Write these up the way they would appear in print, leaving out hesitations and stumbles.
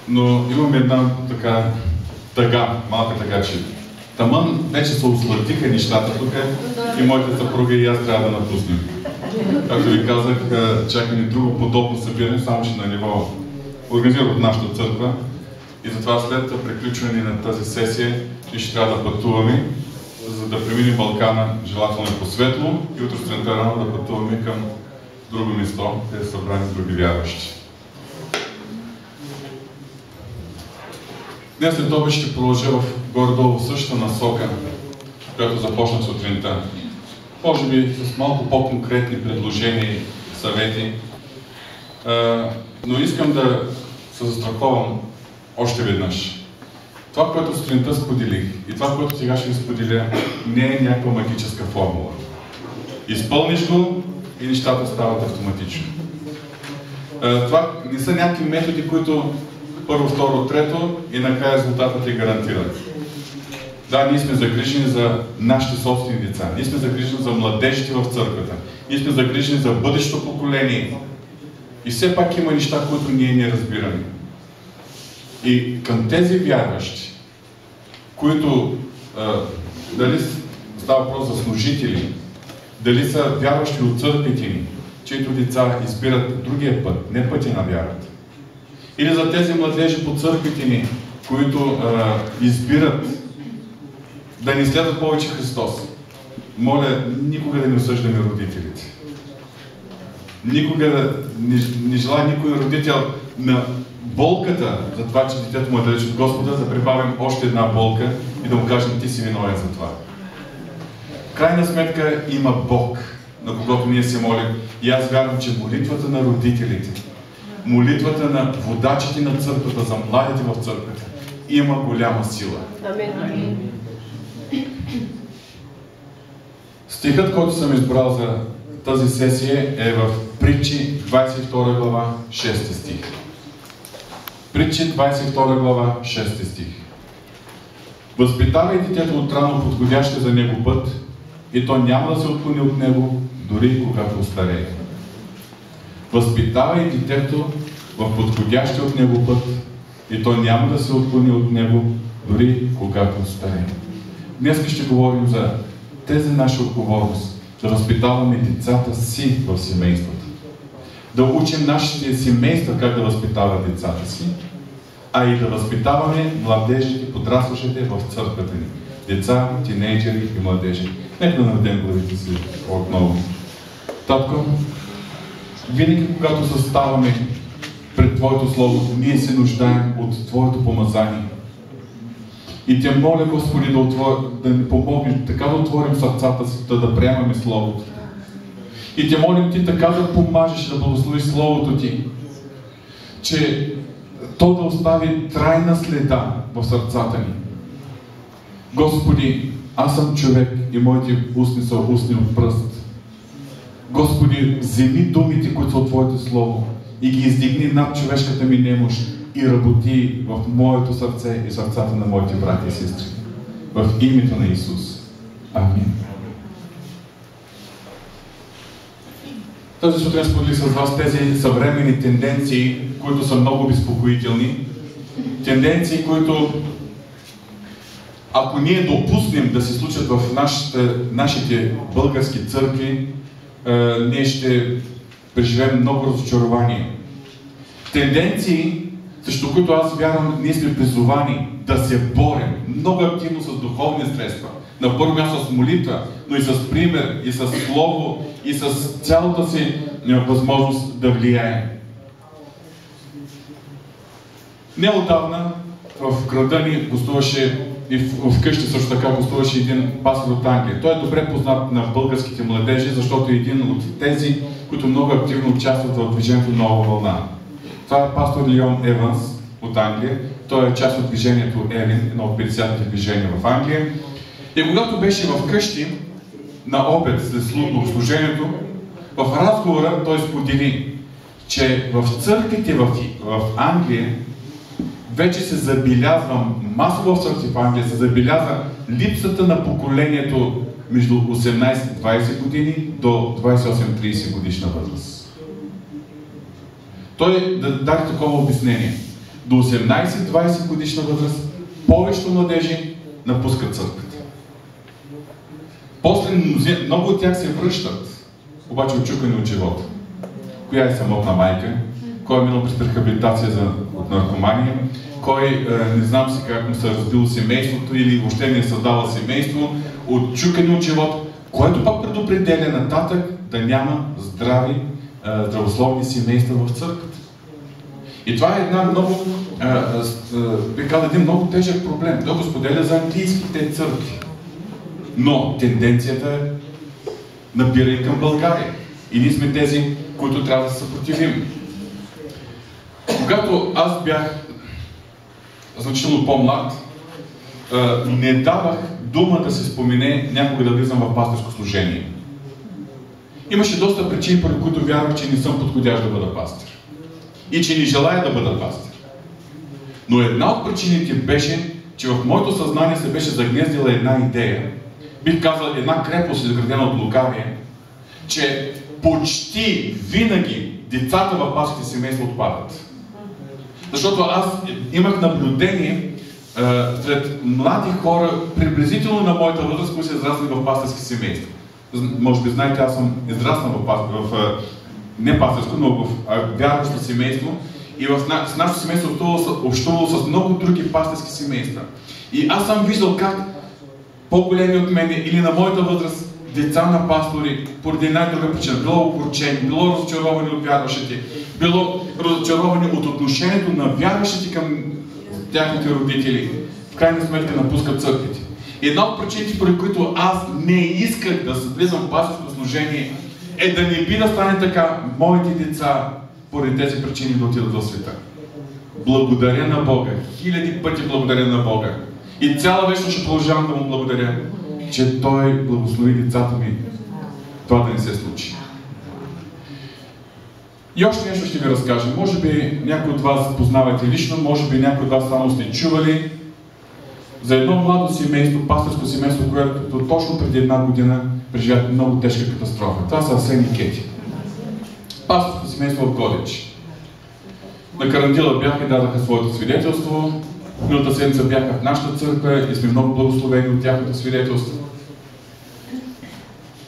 но имам една така тъга, малка тъга, че тамън вече се усладиха нещата тук и моята съпруга и аз трябва да напуснем. Както ви казах, чака ни друго подобно събиране, само че на ниво организирано от нашата църква. И затова след приключване на тази сесия ние ще трябва да пътуваме, за да преминем Балкана желателно по светло и утре сутринта рано да пътуваме към друго место, къде са събрани други вярващи. Днес след това ще продължа в горе-долу същата насока, която започнах сутринта. Може би с малко по-конкретни предложения и съвети, но искам да се застраховам още веднъж. Това, което сутринта споделих и това, което сега ще ви споделя, не е някаква магическа формула. Изпълниш го и нещата стават автоматично. Това не са някакви методи, които първо, второ, трето и накрая резултатът е гарантиран. Да, ние сме загрижени за нашите собствени деца. Ние сме загрижени за младежите в църквата. Ние сме загрижени за бъдещото поколение. И все пак има неща, които ние не разбираме. И към тези вярващи, които дали става въпрос за служители, дали са вярващи от църквите ни, чието деца избират другия път, не пътя на вярата. Или за тези младежи по църквите ни, които избират да не следват повече Христос. Моля, никога да не осъждаме родителите. Никога да не желая никой родител на болката за това, че детето му е далеч от Господа, да прибавим още една болка и да му кажем, ти си виновен за това. В крайна сметка има Бог, на когото ние се молим. И аз вярвам, че молитвата на родителите, молитвата на водачите на църквата, за младите в църквата, има голяма сила. Амин. Стихът, който съм избрал за тази сесия е в Притчи 22 глава 6 стих. Притчи 22 глава 6 стих. Възпитавай детето отрано подходящия за него път и то няма да се отклони от него, дори когато остарее. Възпитавай детето в подходящия от него път и то няма да се отклони от него, дори когато остарее. Днес ще говорим за тези наша отговорност, да възпитаваме децата си в семейството. Да учим нашите семейства как да възпитават децата си, а и да възпитаваме младежите, подрастващите в църквата ни. Деца, тинейджери и младежи. Нека да наведем главите си отново. Татко, винаги когато заставаме пред Твоето Слово, ние се нуждаем от Твоето помазание. И Те моля, Господи, да ни помогнеш така да отворим сърцата си, да приемаме Словото. И Те молим Ти така да помажеш, да благословиш Словото Ти, че то да остави трайна следа в сърцата ни. Господи, аз съм човек и моите устни са устни от пръст. Господи, вземи думите, които са от Твоето Слово и ги издигни над човешката ми немощ и работи в моето сърце и сърцата на моите брати и сестри. В името на Исус. Амин. Тази сутрин споделих с вас тези съвременни тенденции, които са много безпокоителни. Тенденции, които ако ние допуснем да се случат в нашите български църкви, ние ще преживеем много разочарование. Тенденции, срещу които аз вярвам, ние сме призовани да се борим много активно с духовни средства. На първо място с молитва, но и с пример, и с слово, и с цялата си възможност да влияем. Неотдавна в града ни гостуваше и вкъщи също така гостуваше един пастор от Англия. Той е добре познат на българските младежи, защото е един от тези, които много активно участват в движението Нова вълна. Това е пастор Лион Еванс от Англия. Той е част от движението Елин, едно от 50-те движения в Англия. И когато беше вкъщи на обед след богослужението, в разговора той сподели, че в църквите в Англия вече се забелязва, масово в църкви в Англия се забелязва липсата на поколението между 18-20 години до 28-30 годишна възраст. Той да даде такова обяснение. до 18-20 годишна възраст повечето младежи напускат църквата. После много от тях се връщат, обаче отчукани от живота. Коя е самотна майка, кой е минал през рехабилитация от наркомания, кой не знам си как му се разбило семейството или въобще не е създава семейство, отчукани от живота, което пак предопределя нататък да няма здравословни семейства в църквата. И това е една много, бих казал, един много тежък проблем. Той го споделя за английските църкви. Но тенденцията е набира и към България. И ние сме тези, които трябва да се съпротивим. Когато аз бях значително по-млад, не давах дума да се спомене някога да влизам в пастирско служение. Имаше доста причини, поради които вярвах, че не съм подходящ да бъда пастир. И че не желая да бъда пастир. Но една от причините беше, че в моето съзнание се беше загнездила една идея, бих казал една крепост, изградена от лукавие, че почти винаги децата в пастирските семейства отпадат. Защото аз имах наблюдение сред млади хора, приблизително на моята възраст, които са израснали в пастирски семейства. Може би знаете, аз съм израснал в не пастирско, но в вярващо семейство. И в нашето семейство общувало с много други пастирски семейства. И аз съм виждал как по-големи от мене или на моята възраст деца на пастори, поради една и друга причина, било огорчени, било разочаровани от вярващите, било разочаровани от отношението на вярващите към тяхните родители, в крайна сметка напускат църквите. Една от причините, поради които аз не исках да влизам в пастирско служение, е да не би да стане така моите деца поради тези причини да отидат в света. Благодаря на Бога. Хиляди пъти благодаря на Бога. И цяла вечност ще продължавам да му благодаря, че Той благослови децата ми това да не се случи. И още нещо ще ви разкажа. Може би някой от вас познавате лично, може би някой от вас само сте чували за едно младо семейство, пастирско семейство, което точно преди една година преживя много тежка катастрофа. Това са Асен и Кети. Пастирско семейство в Годеч. На карантила бяха и дадаха своето свидетелство. Миналата седмица бяха в нашата църква и сме много благословени от тяхното свидетелство.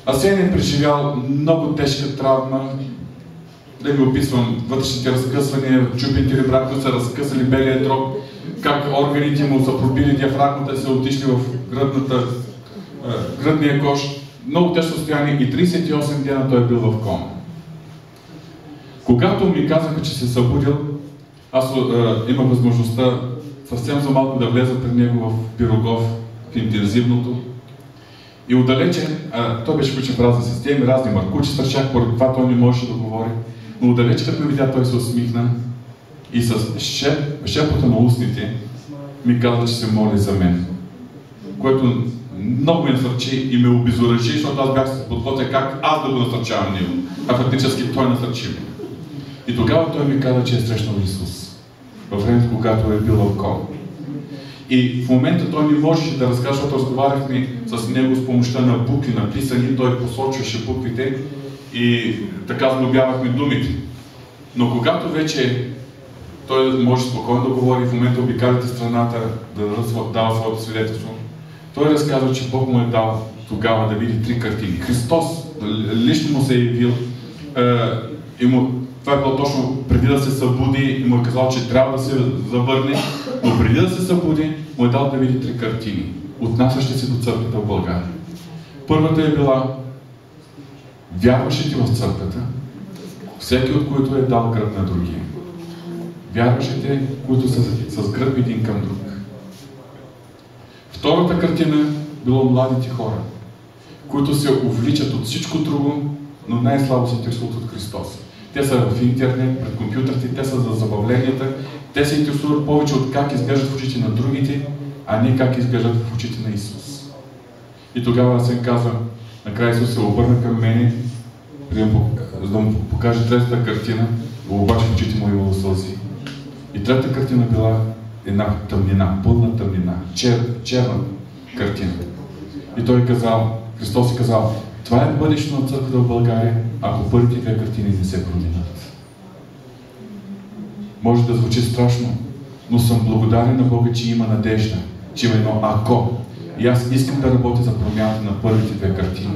Асен е преживял много тежка травма. Да ви описвам вътрешните разкъсвания, чупените ребра, които са разкъсали белия дроб, как органите му са пробили диафрагмата и са отишли в гръдния кош. Много тежко състояние и 38 дена той е бил в кома. Когато ми казаха, че се събудил, аз имах възможността съвсем за малко да влеза пред него в Пирогов, в интензивното. И отдалече, той беше включен в разни системи, разни маркучи стърчах, поради това той не можеше да говори. Но отдалече, като ме видя, той се усмихна и с шепота на устните ми каза, че се моли за мен. Което много ме насърчи и ме обезоръжи, защото аз бях се подготвя как аз да го насърчавам него. А фактически той насърчи ме. И тогава той ми каза, че е срещнал Исус. Във времето, когато е бил в кома. И в момента той не можеше да разкаже, защото разговаряхме с него с помощта на букви написани, той посочваше буквите и така сглобявахме думите. Но когато вече той може спокойно да говори, в момента обикаляте страната, да дава своето свидетелство, той разказва, че Бог му е дал тогава да види 3 картини. Христос лично му се е явил това е било точно преди да се събуди и му е казал, че трябва да се завърне, но преди да се събуди, му е дал да види 3 картини, отнасящи се до църквата в България. Първата е била вярващите в църквата, всеки от които е дал гръб на другия. Вярващите, които са с гръб един към друг. Втората картина било младите хора, които се увличат от всичко друго, но най-слабо се интересуват от Христос. Те са в интернет, пред компютърите, те са за забавленията, те се интересуват повече от как изглеждат в очите на другите, а не как изглеждат в очите на Исус. И тогава Асен казва, накрая Исус се обърна към мене, за да му покаже третата картина, обаче в очите му е имало сълзи. И третата картина била една тъмнина, пълна тъмнина, черна картина. И той казал, Христос е казал, това е бъдещето на църквата в България, ако първите 2 картини не се променят. Може да звучи страшно, но съм благодарен на Бога, че има надежда, че има едно ако. И аз искам да работя за промяната на първите две картини.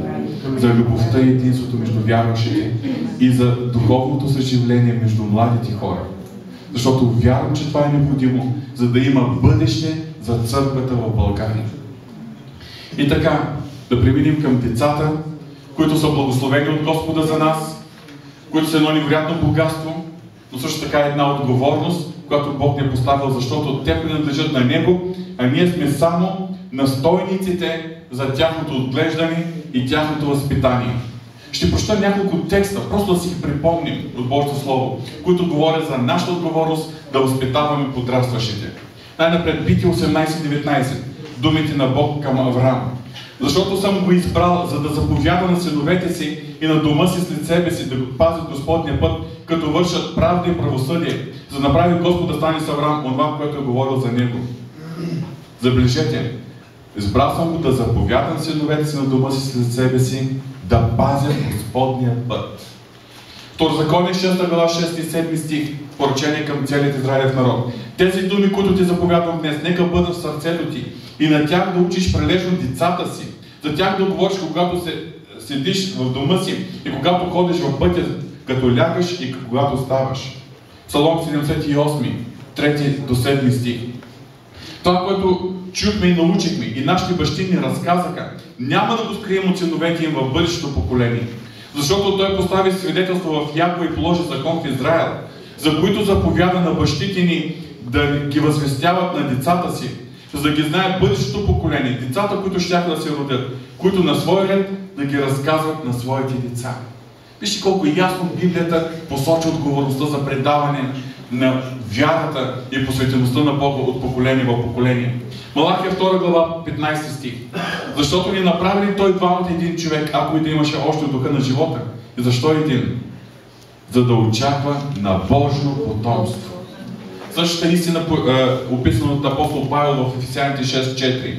За любовта и единството между вярващите и за духовното съживление между младите хора. Защото вярвам, че това е необходимо, за да има бъдеще за църквата в България. И така, да преминем към децата, които са благословени от Господа за нас, които са едно невероятно богатство, но също така е една отговорност, която Бог ни е поставил, защото те принадлежат на Него, а ние сме само настойниците за тяхното отглеждане и тяхното възпитание. Ще прочета няколко текста, просто да си ги припомним от Божието Слово, които говорят за нашата отговорност да възпитаваме подрастващите. Най-напред Битие 18:19. Думите на Бог към Авраам. Защото съм го избрал, за да заповяда на синовете си и на дома си след себе си, да пазят Господния път, като вършат правда и правосъдие, за да направи Господ да стане с Авраам онова, което е говорил за него. Забележете, избрал съм го да заповядам синовете си на дома си след себе си, да пазят Господния път. Второзаконие 6 глава 6 и 7 стих, поръчение към целият израилев народ. Тези думи, които ти заповядвам днес, нека бъдат в сърцето ти и на тях да учиш прилежно децата си. За тях да говориш, когато седиш в дома си и когато ходиш в пътя, като лягаш и когато ставаш. Псалом 78, 3 до 7 стих. Това, което чухме и научихме и нашите бащи ни разказаха, няма да го скрием от синовете им в бъдещото поколение. Защото той постави свидетелство в Якова и положи закон в Израел, за които заповяда на бащите ни да ги възвестяват на децата си, за да ги знае бъдещото поколение, децата, които щяха да се родят, които на свой ред да ги разказват на своите деца. Вижте колко ясно Библията посочи отговорността за предаване на вярата и посветеността на Бога от поколение в поколение. Малахия 2 глава 15 стих. Защото ни направили той двамата един човек, ако и да имаше още духа на живота. И защо един? За да очаква на Божно потомство. Същата истина описана от апостол Павел в Ефесяните 6:4.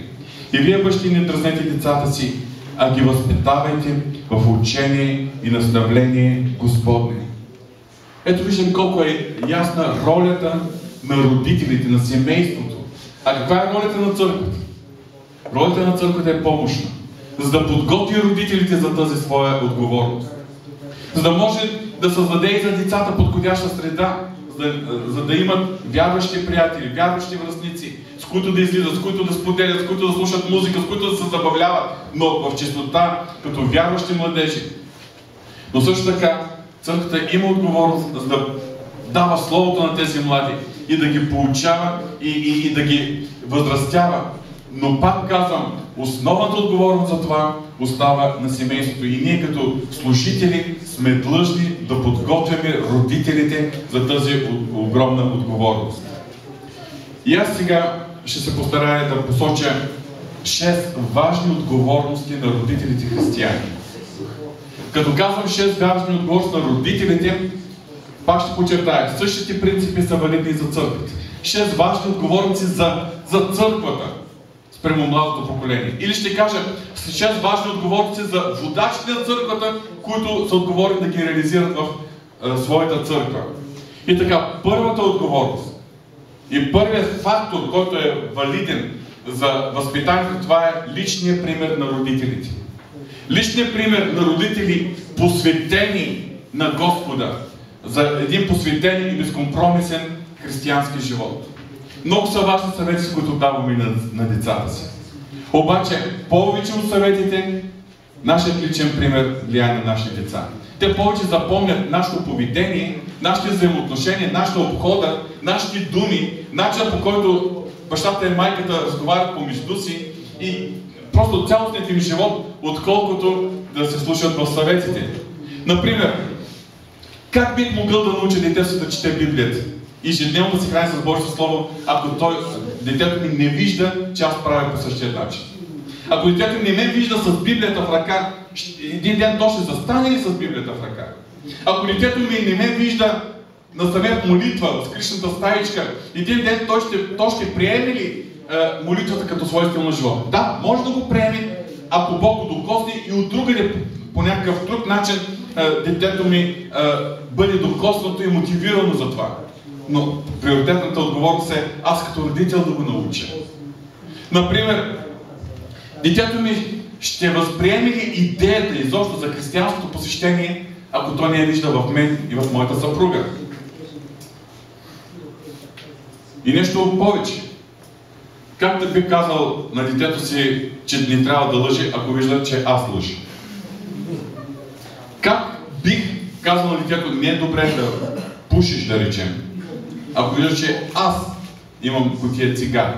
И вие, бащи, не дразнете децата си, а ги възпитавайте в учение и наставление Господне. Ето виждам колко е ясна ролята на родителите, на семейството. А каква е ролята на църквата? Ролята на църквата е помощна, за да подготви родителите за тази своя отговорност. За да може да създаде и за децата подходяща среда, за да имат вярващи приятели, вярващи връстници, с които да излизат, с които да споделят, с които да слушат музика, с които да се забавляват, но в чистота, като вярващи младежи. Но също така, църквата има отговорност за да дава словото на тези млади и да ги получава и да ги възрастява. Но пак казвам, основната отговорност за това остава на семейството. И ние като служители сме длъжни да подготвяме родителите за тази огромна отговорност. И аз сега ще се постарая да посоча 6 важни отговорности на родителите християни. Като казвам 6 важни отговорности на родителите, пак ще подчертая, същите принципи са валидни за църквата. 6 важни отговорности за църквата спрямо младото поколение. Или ще кажа 6 важни отговорности за водачите на църквата, които са отговорни да ги реализират в своята църква. И така, първата отговорност и първият фактор, който е валиден за възпитанието, това е личният пример на родителите. Личният пример на родители, посветени на Господа, за един посветен и безкомпромисен християнски живот. Много са важни съвети, с които даваме на децата си. Обаче, повече от съветите, нашият личен пример влияе на нашите деца. Те повече запомнят нашето поведение, нашите взаимоотношения, нашата обхода, нашите думи, начинът, по който бащата и майката разговарят помежду си и просто цялостният им живот, отколкото да се слушат в съветите. Например, как бих могъл да науча детето си да чете Библията и ежедневно да се храни с Божието Слово, ако детето ми не вижда, че аз правя по същия начин? Ако детето ми не ме вижда с Библията в ръка, един ден то ще застане ли с Библията в ръка? Ако детето ми не ме вижда на съвет молитва в скришната стаичка, един ден той ще приеме ли молитвата като свой стил на живот? Да, може да го приеме, ако Бог го докосне и от другаде по някакъв друг начин детето ми бъде докоснато и мотивирано за това. но приоритетната отговорност е аз като родител да го науча. Например, детето ми ще възприеме ли идеята изобщо за християнското посвещение, ако то не я вижда в мен и в моята съпруга? И нещо повече. Как да бих казал на детето си, че не трябва да лъжи, ако вижда, че аз лъжа? Как бих казал на детето, не е добре да пушиш, да речем, ако вижда, че аз имам кутия цигари?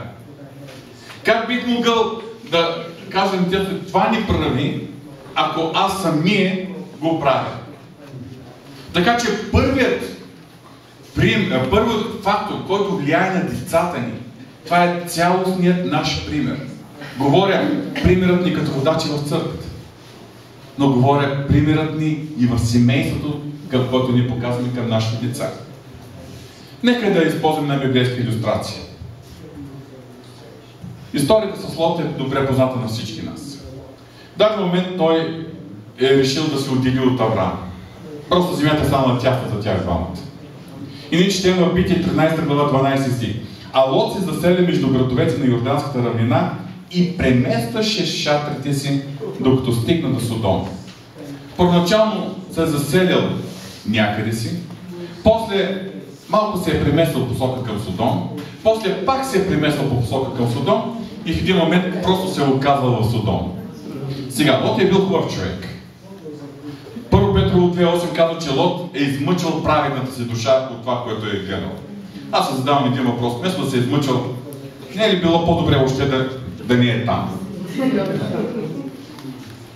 Как бих могъл да кажа на детето, това не прави, ако аз самия го правя? Така че първият фактор, който влияе на децата ни, това е цялостният наш пример. Говоря примерът ни като водачи в църквата, но говоря примерът ни и в семейството, към който ни показваме към нашите деца. Нека да използваме на библейска илюстрация. Историята с Лот е добре позната на всички нас. В даден момент той е решил да се отдели от Авраам. Просто земята стана тясна за тях двамата. И ние четем в Битие 13 глава 12 стих. А Лот се заселя между градовете на Йорданската равнина и преместваше шатрите си, докато стигна до Содом. Първоначално се е заселил някъде си, после малко се е премествал по посока към Содом, после пак се е премествал по посока към Содом и в един момент просто се е оказал в Содом. Сега, Лот е бил хубав човек. Първо Петрово 2.8 казва, че Лот е измъчил праведната си душа от това, което е гледал. Аз се задавам един въпрос. Вместо да се е измъчил, не е ли било по-добре още да не е там?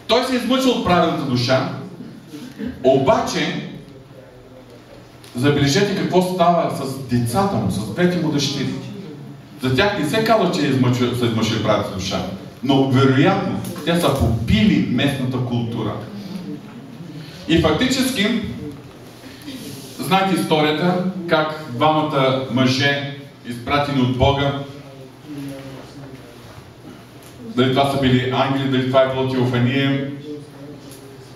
Той се е измъчил от праведната душа, обаче забележете какво става с децата му, с двете му дъщери. За тях не се казва, че са измъчили праведната душа, но вероятно те са попили местната култура. И фактически, знаете историята, как двамата мъже, изпратени от Бога, дали това са били ангели, дали това е било теофания,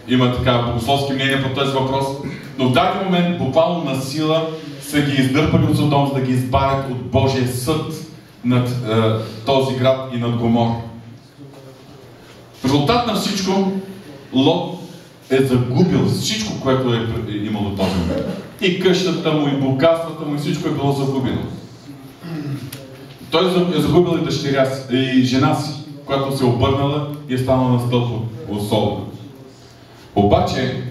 има така богословски мнения по този въпрос, но в даден момент, буквално на сила, са ги издърпали от Содом, за да ги избавят от Божия съд над този град и над Гомор. В резултат на всичко, Лот е загубил всичко, което е имало този момент. И къщата му, и богатствата му, и всичко е било загубено. Той е загубил и дъщеря си, и жена си, която се е обърнала и е станала на стълб от солода. Обаче,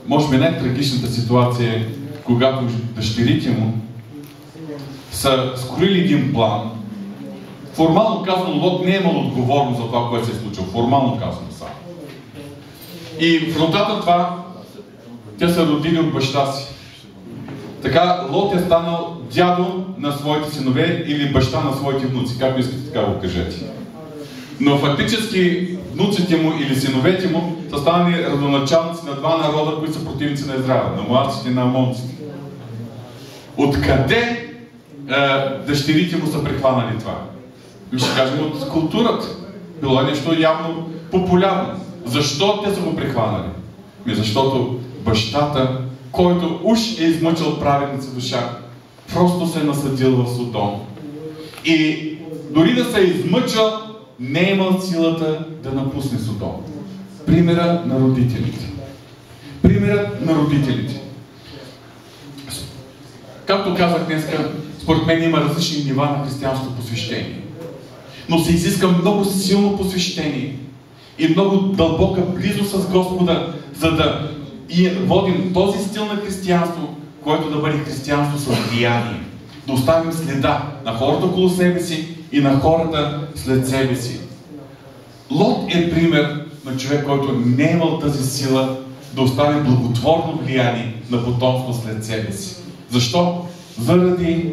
може би най-трагичната ситуация е, когато дъщерите му са скроили един план. Формално казано, Лот не е имал отговорност за това, което се е случило. Формално казано само. И в резултат на това, те са родили от баща си. Така Лот е станал дядо на своите синове или баща на своите внуци, както искате така го кажете. Но фактически внуците му или синовете му са станали родоначалници на два народа, които са противници на Израел, на моавците и на амонците. Откъде дъщерите му са прихванали това? Ще кажем от културата. Било е нещо явно популярно. Защо те са го прихванали? Защото бащата, който уж е измъчил праведница душа, просто се е насъдил в Содом. И дори да се е измъчил, не е имал силата да напусне Содом. Примерът на родителите. Примерът на родителите. Както казах днеска, според мен има различни нива на християнското посвещение. Но се изиска много силно посвещение и много дълбока близост с Господа, за да водим този стил на християнство, който да бъде християнство с влияние. Да оставим следа на хората около себе си и на хората след себе си. Лот е пример на човек, който не е имал тази сила да остави благотворно влияние на потомство след себе си. Защо? Заради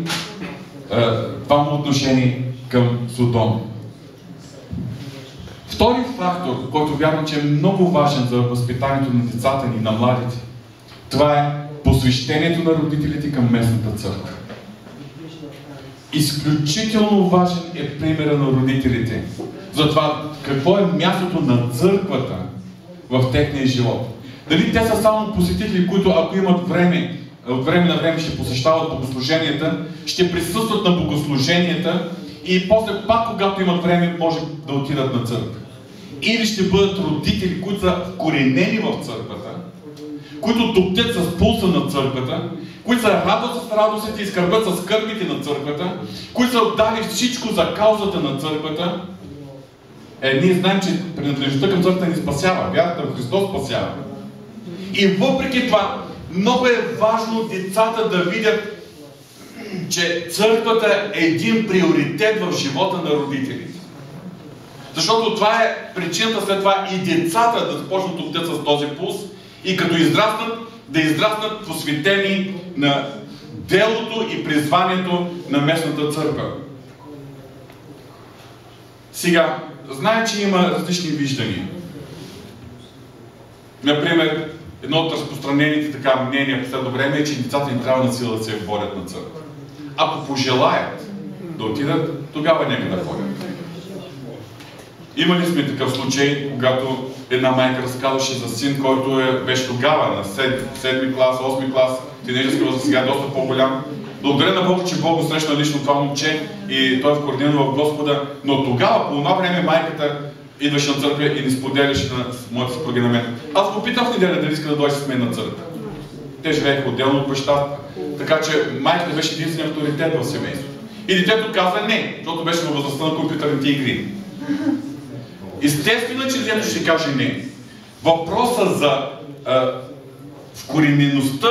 това му отношение към Содом. Втори фактор, който вярвам, че е много важен за възпитанието на децата ни, на младите, това е посвещението на родителите към местната църква. Изключително важен е примера на родителите. За това какво е мястото на църквата в техния живот. Дали те са само посетители, които ако имат време от време на време ще посещават богослуженията, ще присъстват на богослуженията и после пак, когато имат време, може да отидат на църква. Или ще бъдат родители, които са вкоренени в църквата, които топтят с пулса на църквата, които са радват с радостите и скърбят с скърбите на църквата, които са отдали всичко за каузата на църквата. Ние знаем, че принадлежността към църквата ни спасява. Вярата в Христос спасява. И въпреки това, много е важно децата да видят, че църквата е един приоритет в живота на родителите. Защото това е причината след това и децата да започнат да топтят с този пулс и като израснат, да израснат посветени на делото и призванието на местната църква. Сега, знае, че има различни виждания. Например, едно от разпространените мнения в последно време е, че децата им трябва на сила да се водят на църква. Ако пожелаят да отидат, тогава нека да ходят. Имали сме такъв случай, когато една майка разказваше за син, който беше тогава на 7 клас, 8 клас, тинейджерска възраст, сега е доста по-голям. Благодаря на Бога, че Бог го срещна лично това момче и той е вкоренен в Господа, но тогава, по това време, майката идваше на църква и ни споделяше на моята съпруга на мен. Аз го питах в неделя дали иска да дойде с мен на църква. Те живееха отделно от бащата, така че майката беше единствен авторитет в семейството. И детето каза не, защото беше във възрастта на компютърните игри. Естествено, че детето ще каже не. Въпросът за вкоренеността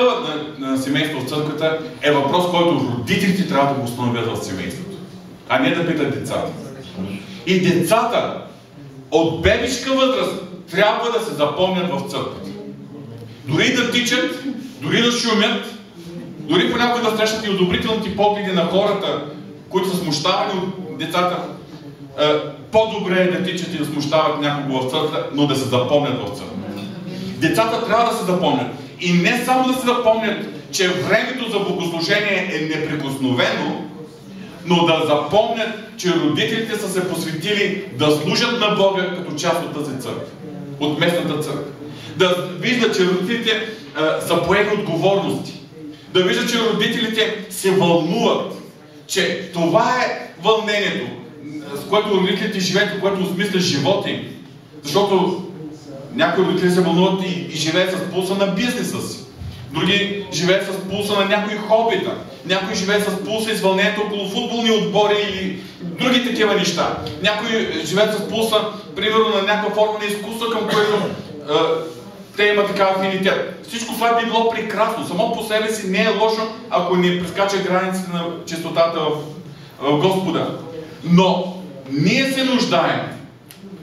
на семейството в църквата е въпрос, който родителите трябва да го установят в семейството, а не да питат децата. И децата от бебешка възраст трябва да се запомнят в църквата. Дори да тичат, дори да шумят, дори понякога да срещат и одобрителните погледи на хората, които са смущавани от децата, по-добре е да тичат и да смущават някого в църквата, но да се запомнят в църквата. Децата трябва да се запомнят. И не само да се запомнят, че времето за богослужение е неприкосновено, но да запомнят, че родителите са се посветили да служат на Бога като част от тази църква, от местната църква. Да виждат, че родителите са поели отговорности. Да виждат, че родителите се вълнуват, че това е вълнението, с което родителите живеят, което осмисля живота им. Защото някои родители се вълнуват и живеят с пулса на бизнеса си. Други живеят с пулса на някои хобита. Някои живеят с пулса и с вълнението около футболни отбори или други такива неща. Някои живеят с пулса, примерно, на някаква форма на изкуство, към което те имат такава афинитет. Всичко това би било прекрасно. Само по себе си не е лошо, ако не прескача границите на чистотата в Господа. Но ние се нуждаем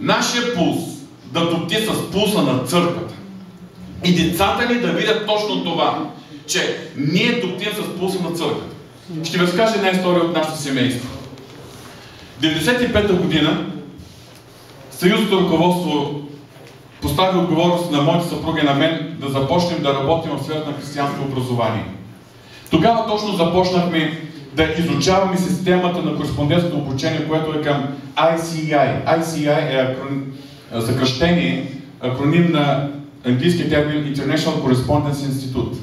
нашия пулс да топти с пулса на църквата. И децата ни да видят точно това, че ние топтим с пулса на църквата. Ще ви разкажа една история от нашето семейство. В 1995 година съюзното ръководство постави отговорност на моите съпруги и на мен да започнем да работим в сферата на християнско образование. Тогава точно започнахме да изучаваме системата на кореспондентското обучение, което е към ICI. ICI е съкръщение, акроним на английския термин International Correspondence Institute.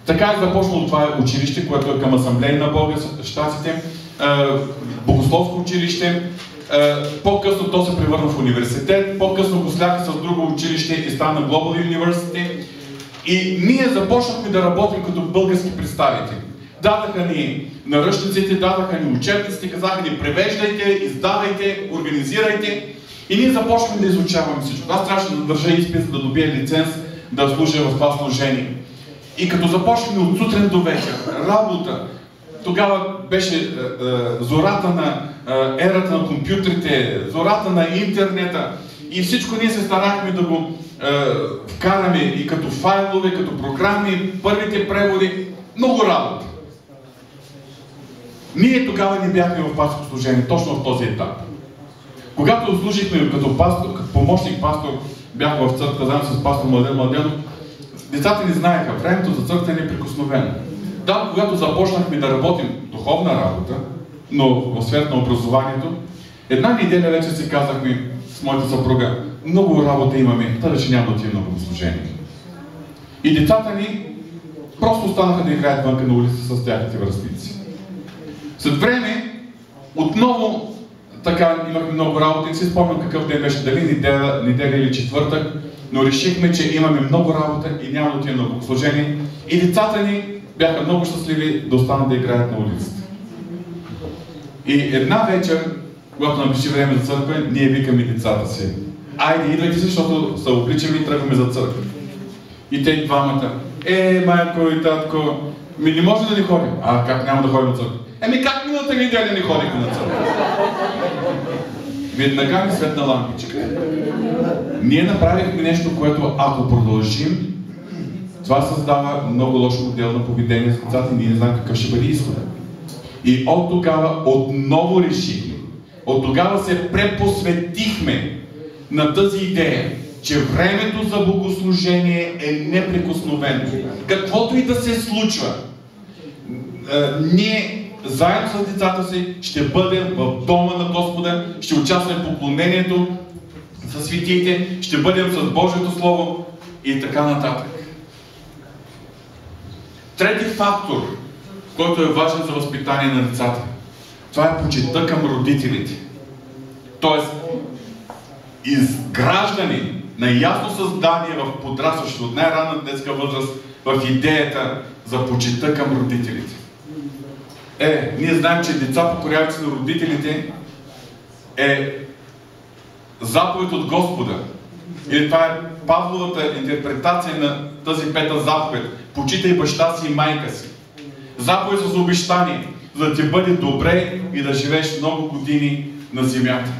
Така е започнало това училище, което е към Асамблея на Бога, щатите, богословско училище. По-късно то се превърна в университет, по-късно го сляха с друго училище и стана Global University. И ние започнахме да работим като български представители. Дадаха ни наръчниците, дадаха ни учебниците, казаха ни превеждайте, издавайте, организирайте. И ние започнахме да изучаваме всичко. Аз трябваше да държа изпит, за да добия лиценз, да служа в това служение. И като започнахме от сутрин до вечер, работа, тогава беше зората на ерата на компютрите, зората на интернета. И всичко ние се старахме да го вкараме и като файлове, като програми, първите преводи. Много работа. Ние тогава не бяхме в пасторско служение, точно в този етап. Когато служихме като пастор, като помощник пастор, бях в църква заедно с пастор Младенов, децата не знаеха, времето за църква е неприкосновено. Да, когато започнахме да работим духовна работа, но в сферата на образованието, една неделя вече си казахме с моята съпруга, много работа имаме, та да ще няма да отидем на богослужение. И децата ни просто останаха да играят вънка на улицата с тяхните връстници. След време, отново така имахме много работа, не си спомням какъв ден беше, дали неделя или четвъртък, но решихме, че имаме много работа и няма да отидем на богослужение. И децата ни бяха много щастливи да останат да играят на улицата. И една вечер, когато наближи време за църква, ние викаме децата си: айде, идвайте се, защото се обличаме и тръгваме за църква. И те двамата: майко и татко, не може да ни ходим. Как няма да ходим на църква? Как миналата неделя не ходихме на църква? Веднага ми светна лампичка. Ние направихме нещо, което ако продължим, това създава много лош модел на поведение с децата и ние не знаем какъв ще бъде изходът. И от тогава отново решихме, от тогава се препосветихме на тази идея, че времето за богослужение е неприкосновено. Каквото и да се случва, ние заедно с децата си ще бъдем в дома на Господа, ще участваме в поклонението със светиите, ще бъдем с Божието Слово и така нататък. Трети фактор, който е важен за възпитание на децата, това е почитта към родителите. Тоест, изграждане на ясно създание в подрастващото от най-ранна детска възраст в идеята за почитта към родителите. Ние знаем, че деца, покорявайки се на родителите, е заповед от Господа. Или това е Павловата интерпретация на тази пета заповед: почитай баща си и майка си. Заповед с обещание, за да ти бъде добре и да живееш много години на земята.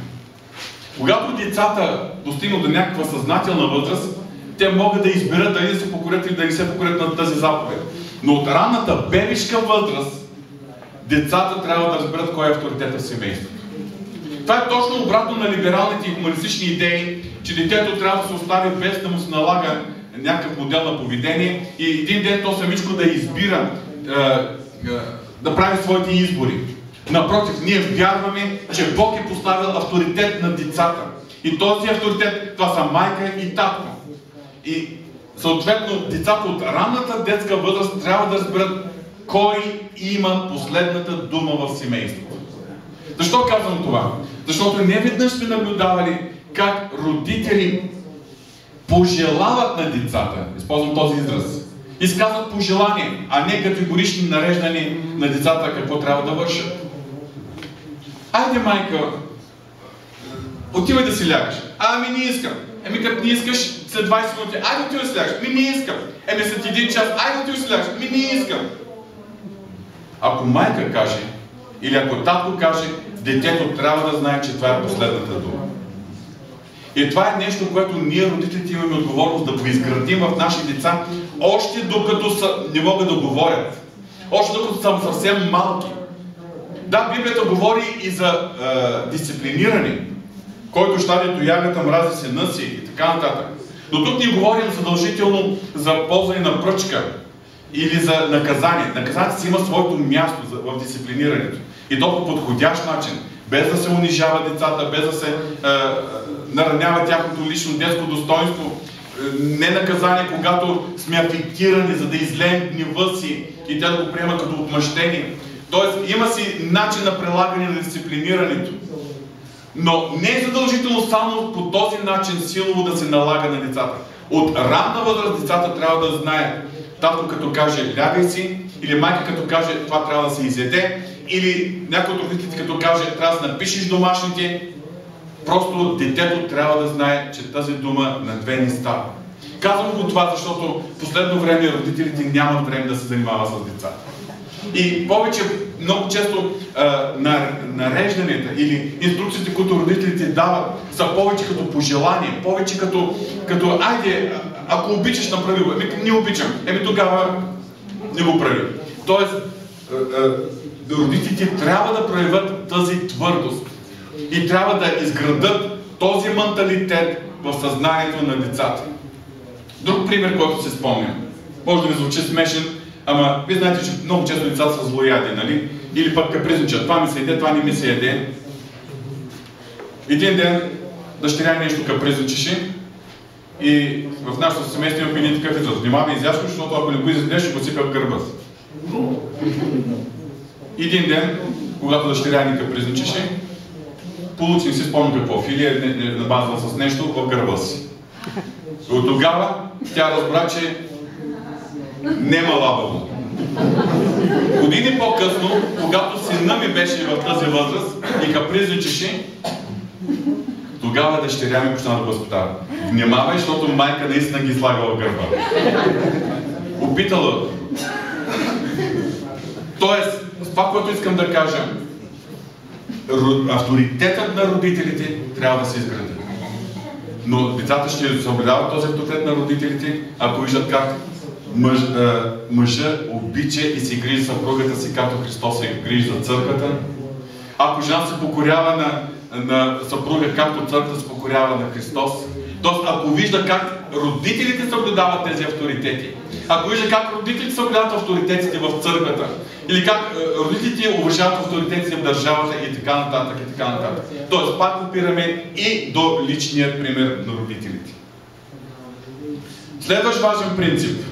Когато децата достигнат до някаква съзнателна възраст, те могат да изберат дали да се покорят или да не се покорят на тази заповед. Но от ранната бебешка възраст децата трябва да разберат кой е авторитета в семейството. Това е точно обратно на либералните и хуманистични идеи, че детето трябва да се остави без да му се налага някакъв модел на поведение и един ден то самичко да избира, да прави своите избори. Напротив, ние вярваме, че Бог е поставил авторитет на децата. И този авторитет, това са майка и татко. И съответно, децата от ранната детска възраст трябва да разберат кой има последната дума в семейството. Защо казвам това? Защото не веднъж сме наблюдавали как родители пожелават на децата, използвам този израз, изказват пожелание, а не категорични нареждания на децата какво трябва да вършат. Айде, майка, отивай да си лягаш. Не искам. Като не искаш, след 20 минути, айде отивай да си лягаш. Не искам. След един час, айде отивай да си лягаш. Не искам. Ако майка каже, или ако татко каже, детето трябва да знае, че това е последната дума. И това е нещо, което ние, родителите, имаме отговорност да го изградим в наши деца, още докато не могат да говорят. Още докато са съвсем малки. Да, Библията говори и за дисциплиниране, който щаде тоягата мрази сина си и така нататък. Но тук ни говорим задължително за ползване на пръчка или за наказание. Наказанието си има своето място в дисциплинирането. И то по подходящ начин. Без да се унижава децата, без да се наранява тяхното лично детско достоинство. Не наказание, когато сме афектирани, за да излеем гнева си и те да го приемат като отмъщение. Тоест, има си начин на прилагане на дисциплинирането. Но не е задължително само по този начин силово да се налага на децата. От ранна възраст децата трябва да знаят. Татко като каже лягай си, или майка като каже това трябва да се изяде, или някой от родителите като каже трябва да напишеш домашните. Просто детето трябва да знае, че тази дума на две не става. Казвам го това, защото в последно време родителите нямат време да се занимават с децата. И повече, много често нарежданията или инструкциите, които родителите дават, са повече като пожелание, повече като айде, ако обичаш, направи го. Не обичам. Тогава не го прави. Тоест, родителите трябва да проявят тази твърдост и трябва да изградат този менталитет в съзнанието на децата. Друг пример, който се спомня. Може да ви звучи смешен, ама вие знаете, че много често децата са злояди, нали? Или пък капризничат. Това ми се яде, това не ми се яде. Един ден дъщеря нещо капризничеше И в нашото семейство имаме един такъв израз. Внимавай изящно, защото ако не го изядеш, ще го сипя в гърба си. Един ден, когато дъщеря ни капризничеше, получи, не си спомня какво, филия е набазала с нещо в гърба си. И от тогава тя разбра, че нема лабаво. Години по-късно, когато сина ми беше в тази възраст и капризничеше, тогава дъщеря ми почна да възпитава. Внимавай, защото майка наистина ги слага в гърба. Опитала. Тоест, това, което искам да кажа, авторитетът на родителите трябва да се изгради. Но децата ще съблюдават този авторитет на родителите, ако виждат как мъжа обича и се грижи за съпругата си, както Христос се грижи за църквата. Ако жена се покорява на съпруга, както църквата се покорява на Христос. Тоест, ако вижда как родителите съблюдават тези авторитети, ако вижда как родителите съблюдават авторитетите в църквата, или как родителите уважават авторитетите в държавата и така нататък, и така нататък. Тоест, пак опираме и до личният пример на родителите. Следващ важен принцип.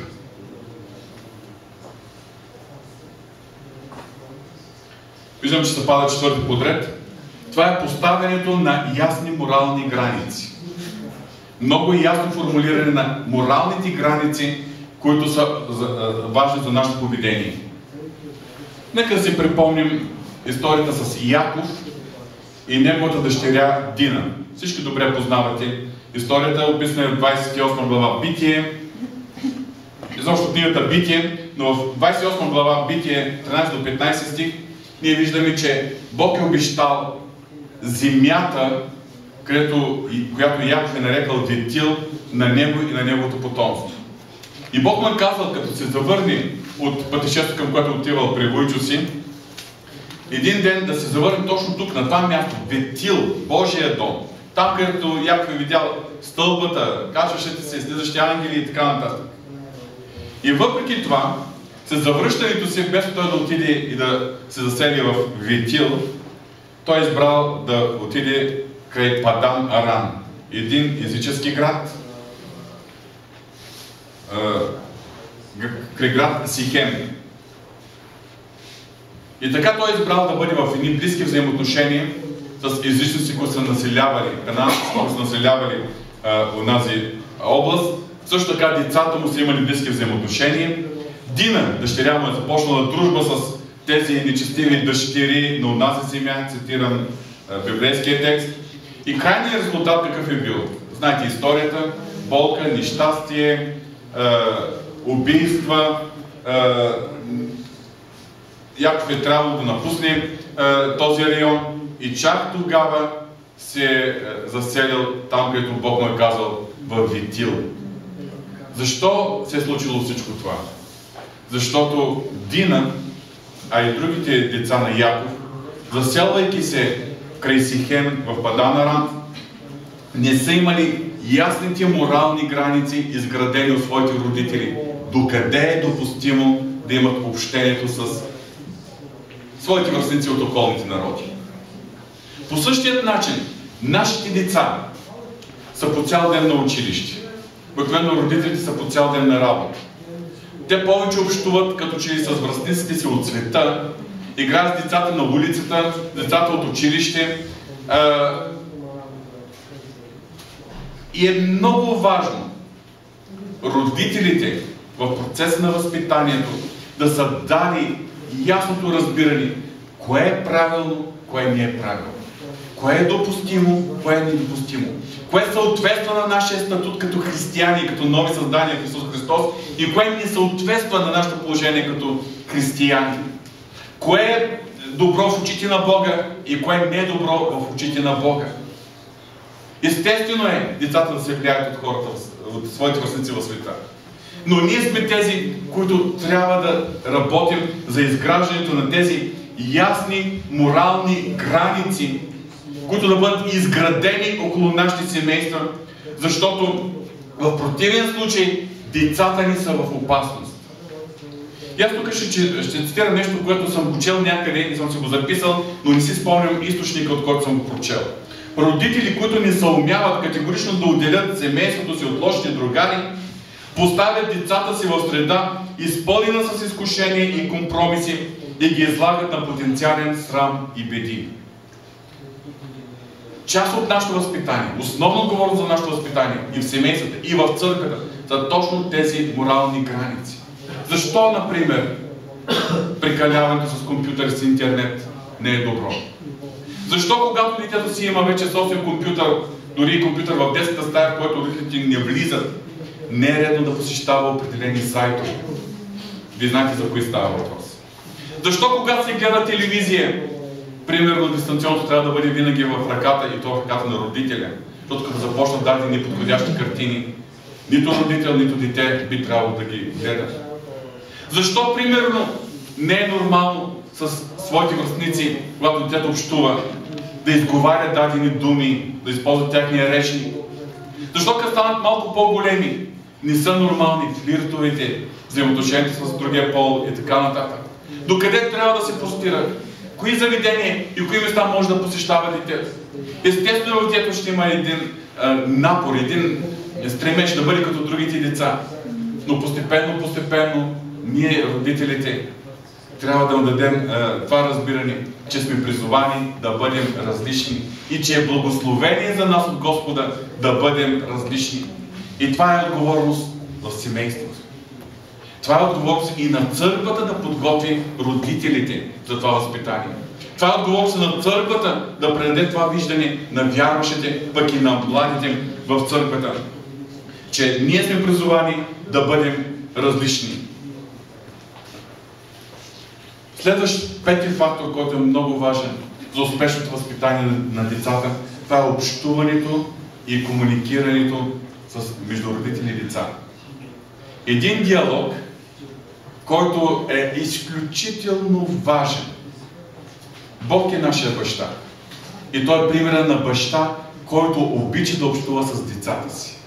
Виждам, че се пада четвърти подред. Това е поставянето на ясни морални граници. Много ясно формулиране на моралните граници, които са важни за нашето поведение. Нека си припомним историята с Яков и неговата дъщеря Дина. Всички добре познавате. Историята е описана в 28 глава Битие. Изобщо книгата Битие, но в 28 глава Битие, 13 до 15 стих, ние виждаме, че Бог е обещал земята, която Яков е нарекал Ветил, на него и на неговото потомство. И Бог му е казал, като се завърне от пътешествието, към което отивал при войчо си, един ден да се завърне точно тук, на това място, Ветил, Божия дом. Там, където Яков е видял стълбата, качващите се, слизащи ангели и така нататък. И въпреки това, с завръщането си, без той да отиде и да се засели в Ветил, той е избрал да отиде край Падан Аран, един езически град, край град Сихем. И така той е избрал да бъде в едни близки взаимоотношения с езичници, които са населявали, канадци, които са населявали онази област. Също така децата му са имали близки взаимоотношения. Дина, дъщеря му, е започнала дружба с тези нечестиви дъщери на онази земя, цитирам библейския текст. И крайният резултат какъв е бил? Знаете историята, болка, нещастие, убийства. Яков е трябвало да напусне този район и чак тогава се е заселил там, където Бог му е казал, в Ветил. Защо се е случило всичко това? Защото Дина, а и другите деца на Яков, заселвайки се край Сихем в Падан Аран, не са имали ясните морални граници, изградени от своите родители. Докъде е допустимо да имат общението с своите връстници от околните народи. По същият начин, нашите деца са по цял ден на училище. Обикновено родителите са по цял ден на работа. Те повече общуват като че и с връстниците си от света, играят с децата на улицата, децата от училище. И е много важно родителите в процеса на възпитанието да са дали ясното разбиране кое е правилно, кое не е правилно. Кое е допустимо, кое е недопустимо. Кое съответства на нашия статут като християни, като нови създания в Исус Христос и кое не съответства на нашето положение като християни. Кое е добро в очите на Бога и кое не е добро в очите на Бога. Естествено е децата да се влияят от хората, от своите връстници в света. Но ние сме тези, които трябва да работим за изграждането на тези ясни морални граници, които да бъдат изградени около нашите семейства, защото в противен случай децата ни са в опасност. И аз тук ще цитирам нещо, което съм прочел някъде и съм си го записал, но не си спомням източника, от който съм го прочел. Родители, които не съумяват категорично да отделят семейството си от лошите другари, поставят децата си в среда, изпълнена с изкушения и компромиси, и ги излагат на потенциален срам и беди. Част от нашето възпитание, основна отговорност за нашето възпитание и в семействата, и в църквата, са точно тези морални граници. Защо, например, прекаляването с компютър и с интернет не е добро? Защо, когато детето си има вече собствен компютър, дори и компютър в детската стая, в който родителите не влизат, не е редно да посещава определени сайтове? Вие знаете за кои става въпрос. Защо, когато се гледа телевизия, примерно дистанционното трябва да бъде винаги в ръката, и то в ръката на родителя? Защото като започнат дадени неподходящи картини, нито родител, нито дете би трябвало да ги гледа. Защо, примерно, не е нормално с своите връстници, когато детето общува, да изговаря дадени думи, да използват тяхния речник? Защо като станат малко по-големи, не са нормални флиртовете, взаимоотношенията с другия пол и така нататък? Докъде трябва да се простира? Кои заведения и кои места може да посещава детето? Естествено, в детето ще има един напор, един стремеж да бъде като другите деца. Но постепенно, ние, родителите, трябва да му дадем това разбиране, че сме призовани да бъдем различни и че е благословение за нас от Господа да бъдем различни. И това е отговорност в семейството. Това е отговорност и на църквата да подготви родителите за това възпитание. Това е отговорност на църквата да предаде това виждане на вярващите, пък и на младите в църквата, че ние сме призовани да бъдем различни. Следващ пети фактор, който е много важен за успешното възпитание на децата, това е общуването и комуникирането между родители и деца. Един диалог, който е изключително важен. Бог е нашия баща. И той е примерът на баща, който обича да общува с децата си.